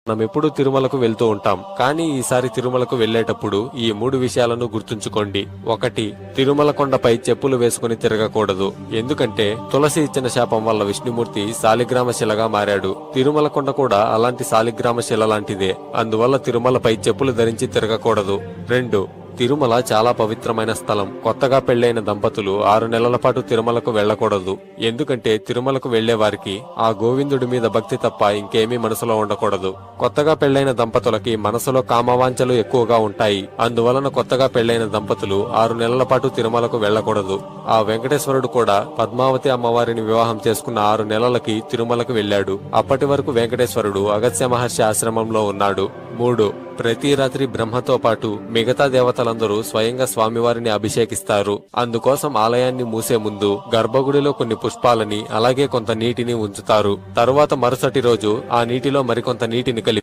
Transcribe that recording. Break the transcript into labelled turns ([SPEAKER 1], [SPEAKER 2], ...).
[SPEAKER 1] మనం ఎప్పుడూ తిరుమలకు వెళ్తూ ఉంటాం. కానీ ఈసారి తిరుమలకు వెళ్లేటప్పుడు ఈ 3 విషయాలను గుర్తుంచుకోండి. 1. తిరుమల కొండపై చెప్పులు వేసుకుని తిరగకూడదు. ఎందుకంటే తులసి ఇచ్చిన శాపం వల్ల విష్ణుమూర్తి శాలిగ్రామ శిలగా మారాడు. తిరుమల కొండ కూడా అలాంటి శాలిగ్రామ శిల లాంటిదే. అందువల్ల తిరుమలపై చెప్పులు ధరించి తిరగకూడదు. 2. తిరుమల చాలా పవిత్రమైన స్థలం. కొత్తగా పెళ్లైన దంపతులు 6 నెలల పాటు తిరుమలకు వెళ్లకూడదు. ఎందుకంటే తిరుమలకు వెళ్లే వారికి ఆ గోవిందుడి మీద భక్తి తప్ప ఇంకేమీ మనసులో ఉండకూడదు. కొత్తగా పెళ్లైన దంపతులకి మనసులో కామవాంఛలు ఎక్కువగా ఉంటాయి. అందువలన కొత్తగా పెళ్లైన దంపతులు 6 నెలల పాటు తిరుమలకు వెళ్లకూడదు. ఆ వెంకటేశ్వరుడు కూడా పద్మావతి అమ్మవారిని వివాహం చేసుకున్న 6 నెలలకి తిరుమలకు వెళ్లాడు. అప్పటి వరకు వెంకటేశ్వరుడు అగస్త్య మహర్షి ఆశ్రమంలో ఉన్నాడు. 3. ప్రతి రాత్రి బ్రహ్మతో పాటు మిగతా దేవతలందరూ స్వయంగా స్వామివారిని అభిషేకిస్తారు. అందుకోసం ఆలయాన్ని మూసే ముందు గర్భగుడిలో కొన్ని పుష్పాలని అలాగే కొంత నీటిని ఉంచుతారు. తరువాత మరుసటి రోజు ఆ నీటిలో మరికొంత నీటిని కలిపి